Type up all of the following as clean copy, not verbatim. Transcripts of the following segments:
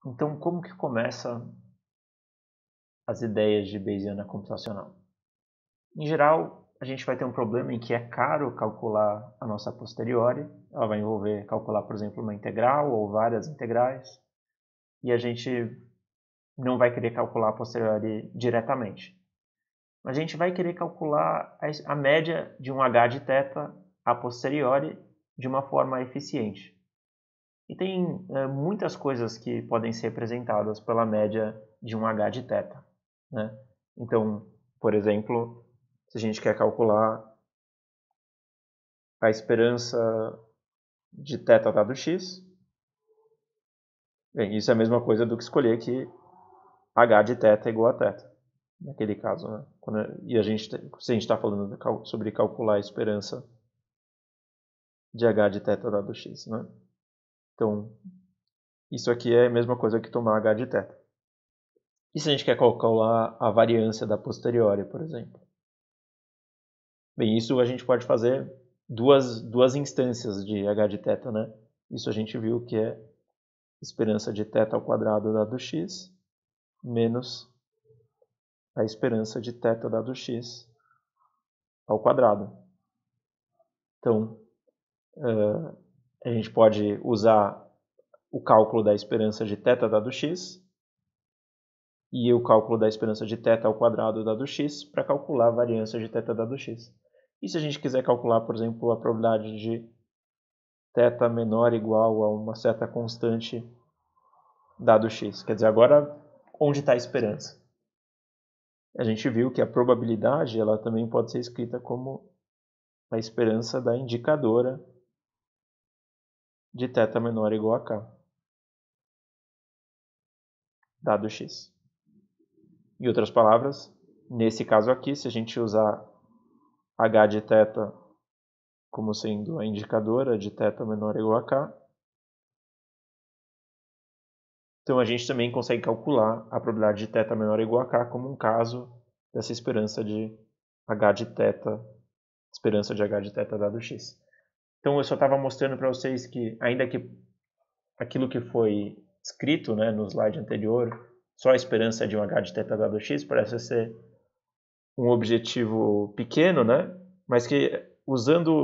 Então, como que começa as ideias de Bayesiana computacional? Em geral, a gente vai ter um problema em que é caro calcular a nossa posteriori. Ela vai envolver calcular, por exemplo, uma integral ou várias integrais. E a gente não vai querer calcular a posteriori diretamente. Mas a gente vai querer calcular a média de um h de θ a posteriori de uma forma eficiente. E tem muitas coisas que podem ser representadas pela média de um h de θ. Né? Então, por exemplo, se a gente quer calcular a esperança de θ dado x, bem, isso é a mesma coisa do que escolher que h de θ é igual a θ, naquele caso. Né? E se a gente está falando sobre calcular a esperança de h de θ dado x. Né? Então, isso aqui é a mesma coisa que tomar h de θ. E se a gente quer calcular a variância da posteriori, por exemplo? Bem, isso a gente pode fazer duas instâncias de h de θ, né? Isso a gente viu que é esperança de θ ao quadrado dado x menos a esperança de θ dado x ao quadrado. Então, a gente pode usar o cálculo da esperança de θ dado x e o cálculo da esperança de θ ao quadrado dado x para calcular a variância de θ dado x. E se a gente quiser calcular, por exemplo, a probabilidade de θ menor ou igual a uma certa constante dado x? Quer dizer, agora onde está a esperança? A gente viu que a probabilidade ela também pode ser escrita como a esperança da indicadora de θ menor ou igual a k, dado x. Em outras palavras, nesse caso aqui, se a gente usar h de θ como sendo a indicadora de θ menor ou igual a k, então a gente também consegue calcular a probabilidade de θ menor ou igual a k como um caso dessa esperança de h de θ, esperança de h de θ dado x. Então eu só estava mostrando para vocês que, ainda que aquilo que foi escrito, né, no slide anterior, só a esperança de um h de θ dado x parece ser um objetivo pequeno, né? Mas que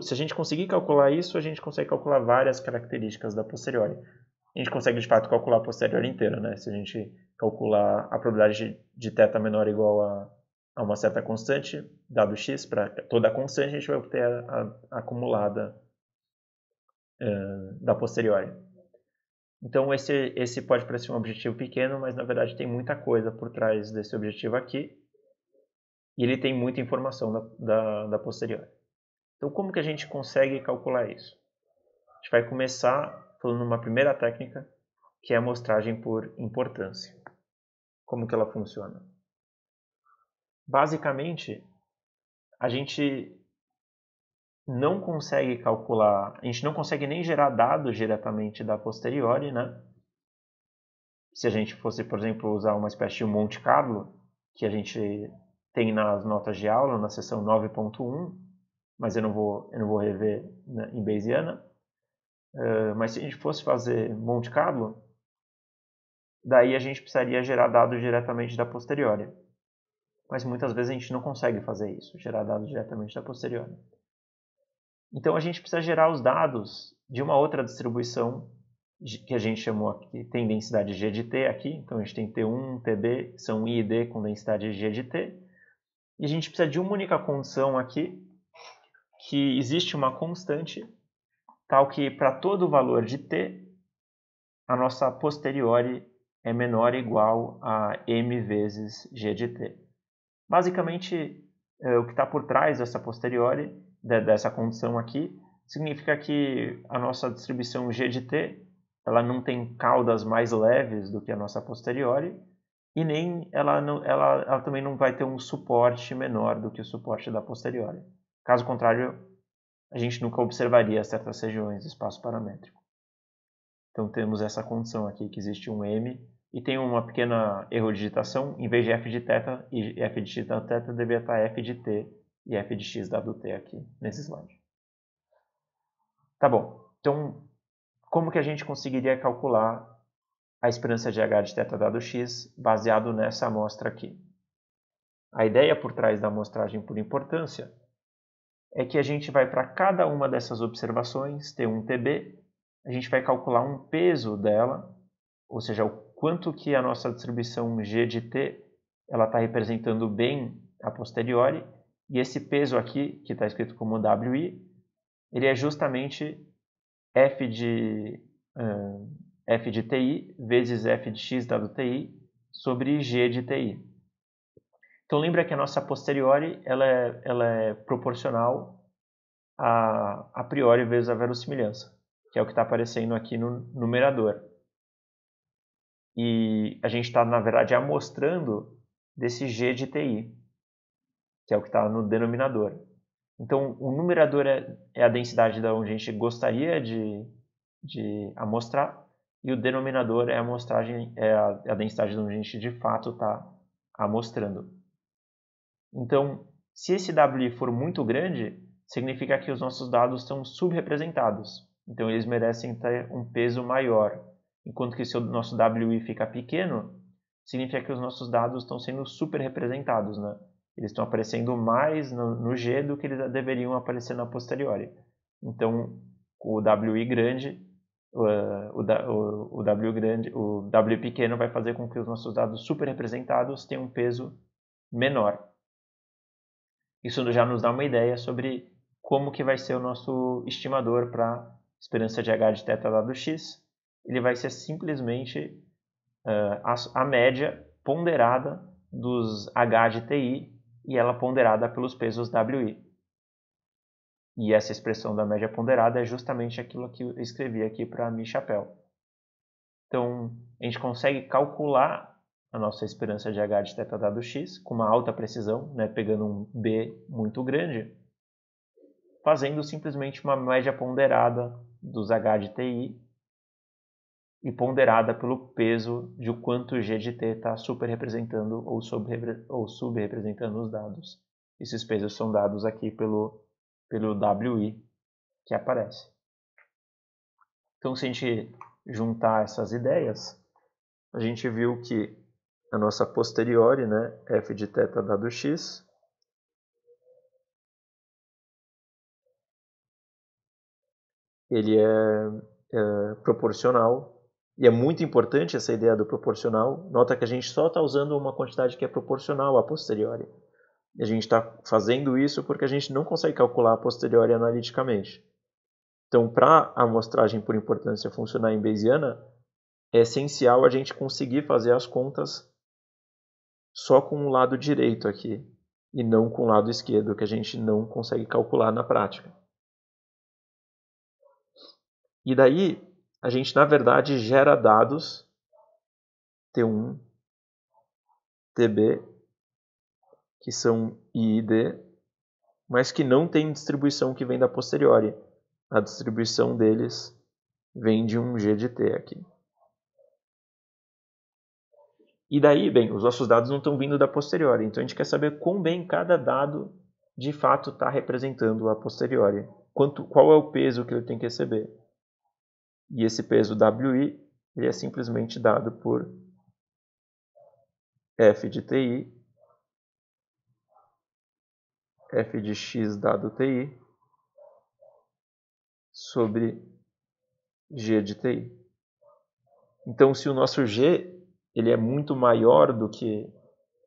se a gente conseguir calcular isso, a gente consegue calcular várias características da posteriori. A gente consegue de fato calcular a posteriori inteira, né? Se a gente calcular a probabilidade de θ menor ou igual a uma certa constante, dado x, para toda a constante, a gente vai obter a acumulada da posteriori. Então esse pode parecer um objetivo pequeno, mas na verdade tem muita coisa por trás desse objetivo aqui. E ele tem muita informação da posteriori. Então como que a gente consegue calcular isso? A gente vai começar falando uma primeira técnica, que é a amostragem por importância. Como que ela funciona? Basicamente, a gente não consegue calcular, a gente não consegue nem gerar dados diretamente da posteriori, né? Se a gente fosse, por exemplo, usar uma espécie de Monte Carlo, que a gente tem nas notas de aula, na seção 9.1, mas eu não vou rever, né, em Bayesiana. Mas se a gente fosse fazer Monte Carlo, daí a gente precisaria gerar dados diretamente da posteriori. Mas muitas vezes a gente não consegue fazer isso, gerar dados diretamente da posteriori. Então a gente precisa gerar os dados de uma outra distribuição que a gente chamou aqui, tem densidade G de T aqui, então a gente tem T1, TB, são I e D com densidade G de T, e a gente precisa de uma única condição aqui, que existe uma constante, tal que para todo valor de T, a nossa posteriori é menor ou igual a m vezes G de T. Basicamente, o que está por trás dessa posteriori, dessa condição aqui, significa que a nossa distribuição G de T ela não tem caudas mais leves do que a nossa posteriori e nem ela também não vai ter um suporte menor do que o suporte da posteriori. Caso contrário, a gente nunca observaria certas regiões do espaço paramétrico. Então temos essa condição aqui, que existe um M e tem uma pequena erro de digitação, em vez de f de θ e f de x dado θ, deveria estar f de t e f de x dado t aqui, nesse slide. Tá bom, então como que a gente conseguiria calcular a esperança de H de θ dado x baseado nessa amostra aqui. A ideia por trás da amostragem por importância é que a gente vai para cada uma dessas observações, T1, TB, a gente vai calcular um peso dela, ou seja, o quanto que a nossa distribuição G de T ela está representando bem a posteriori, e esse peso aqui, que está escrito como WI, ele é justamente F de TI vezes F de X dado TI sobre G de TI. Então lembra que a nossa posteriori ela é proporcional a priori vezes a verossimilhança, que é o que está aparecendo aqui no numerador. E a gente está, na verdade, amostrando desse G de TI, que é o que está no denominador. Então, o numerador é a densidade da onde a gente gostaria de amostrar, e o denominador é a densidade de onde a gente de fato está amostrando. Então, se esse WI for muito grande, significa que os nossos dados estão subrepresentados. Então, eles merecem ter um peso maior. Enquanto que se o nosso WI fica pequeno, significa que os nossos dados estão sendo superrepresentados, né? Eles estão aparecendo mais no G do que eles deveriam aparecer na posteriori. Então, o WI grande, o W pequeno vai fazer com que os nossos dados superrepresentados tenham um peso menor. Isso já nos dá uma ideia sobre como que vai ser o nosso estimador para esperança de H de θ dado x. Ele vai ser simplesmente a média ponderada dos H de TI e ela ponderada pelos pesos WI. E essa expressão da média ponderada é justamente aquilo que eu escrevi aqui para Mi Chapéu. Então, a gente consegue calcular a nossa esperança de H de θ dado x com uma alta precisão, né, pegando um B muito grande, fazendo simplesmente uma média ponderada dos H de TI e ponderada pelo peso de o quanto G de T está superrepresentando ou subrepresentando os dados. Esses pesos são dados aqui pelo WI que aparece. Então, se a gente juntar essas ideias, a gente viu que a nossa posteriori, né, F de θ dado x, ele é proporcional. E é muito importante essa ideia do proporcional. Nota que a gente só está usando uma quantidade que é proporcional a posteriori. E a gente está fazendo isso porque a gente não consegue calcular a posteriori analiticamente. Então, para a amostragem por importância funcionar em Bayesiana, é essencial a gente conseguir fazer as contas só com o lado direito aqui, e não com o lado esquerdo, que a gente não consegue calcular na prática. E daí, a gente, na verdade, gera dados T1, TB, que são I e D, mas que não tem distribuição que vem da posteriori. A distribuição deles vem de um G de T aqui. E daí, bem, os nossos dados não estão vindo da posteriori, então a gente quer saber quão bem cada dado de fato está representando a posteriori. Qual é o peso que ele tem que receber? E esse peso WI ele é simplesmente dado por F de TI, F de X dado TI, sobre G de TI. Então, se o nosso G ele é muito maior do que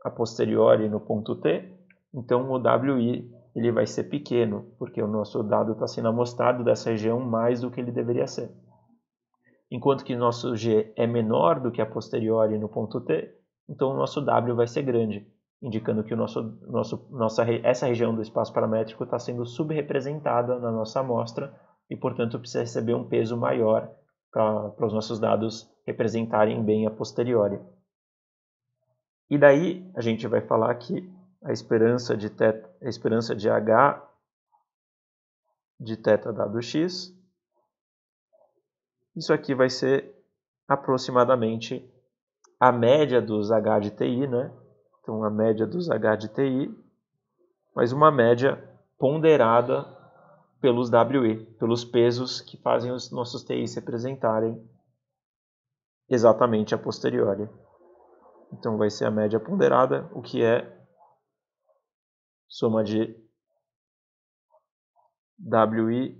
a posteriori no ponto T, então o WI ele vai ser pequeno, porque o nosso dado está sendo amostrado dessa região mais do que ele deveria ser. Enquanto que o nosso G é menor do que a posteriori no ponto T, então o nosso W vai ser grande, indicando que essa região do espaço paramétrico está sendo subrepresentada na nossa amostra e, portanto, precisa receber um peso maior para os nossos dados representarem bem a posteriori. E daí a gente vai falar que a esperança de H de θ dado x, isso aqui vai ser aproximadamente a média dos H de TI, né? Então a média dos H de TI, mas uma média ponderada pelos WI, pelos pesos que fazem os nossos TIs representarem exatamente a posteriori. Então vai ser a média ponderada, o que é soma de WI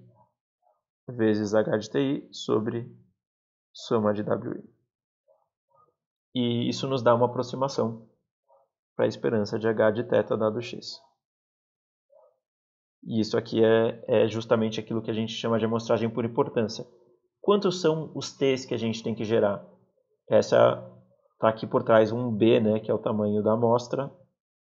vezes H de TI sobre soma de WI. E isso nos dá uma aproximação para a esperança de H de θ dado X. E isso aqui é justamente aquilo que a gente chama de amostragem por importância. Quantos são os T's que a gente tem que gerar? Essa está aqui por trás um B, né, que é o tamanho da amostra,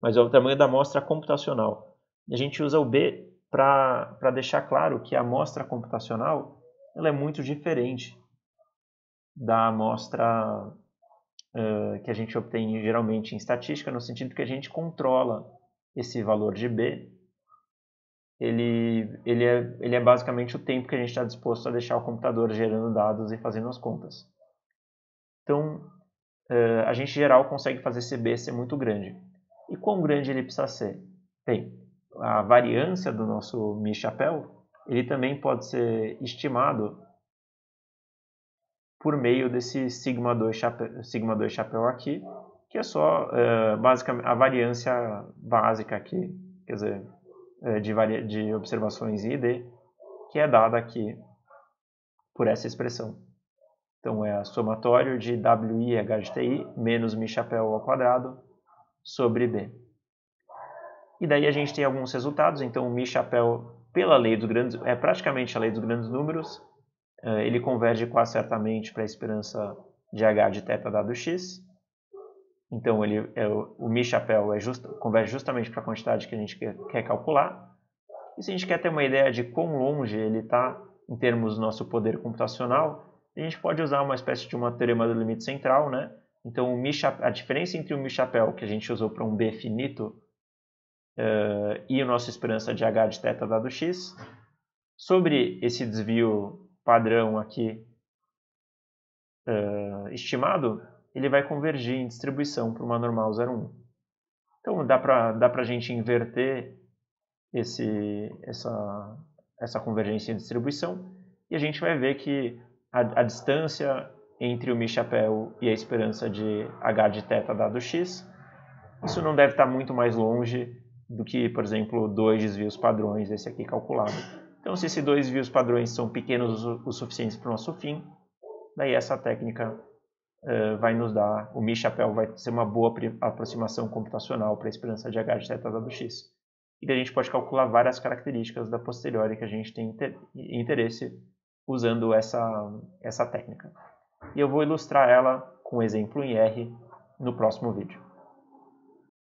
mas é o tamanho da amostra computacional. E a gente usa o B para deixar claro que a amostra computacional ela é muito diferente da amostra que a gente obtém geralmente em estatística, no sentido que a gente controla esse valor de B. Ele é basicamente o tempo que a gente está disposto a deixar o computador gerando dados e fazendo as contas. Então, a gente, em geral, consegue fazer esse B ser muito grande. E quão grande ele precisa ser? Bem, a variância do nosso Mi-chapéu, ele também pode ser estimado por meio desse sigma 2 chapéu aqui, que é só basicamente a variância básica aqui, quer dizer, de observações I e D, que é dada aqui por essa expressão. Então é a somatório de WI H de TI menos Mi-chapéu ao quadrado sobre B. E daí a gente tem alguns resultados. Então o Mi-chapéu, pela lei dos grandes, é praticamente a lei dos grandes números. Ele converge quase certamente para a esperança de H de θ dado X. Então o Mi-chapéu converge justamente para a quantidade que a gente quer calcular. E se a gente quer ter uma ideia de quão longe ele está em termos do nosso poder computacional, a gente pode usar uma espécie de uma teorema do limite central, né? Então a diferença entre o Mi-chapéu que a gente usou para um B finito e a nossa esperança de H de θ dado X, sobre esse desvio padrão aqui estimado, ele vai convergir em distribuição para uma normal 0,1. Então dá para a gente inverter essa convergência em distribuição e a gente vai ver que a distância entre o Mi-chapéu e a esperança de H de θ dado X, isso não deve estar muito mais longe do que, por exemplo, 2 desvios padrões, esse aqui calculado. Então, se esses 2 desvios padrões são pequenos o suficientes para o nosso fim, daí essa técnica vai nos dar, o Mi-chapéu vai ser uma boa aproximação computacional para a esperança de H de θ dado X. E daí a gente pode calcular várias características da posteriori que a gente tem interesse usando essa técnica. E eu vou ilustrar ela com um exemplo em R no próximo vídeo.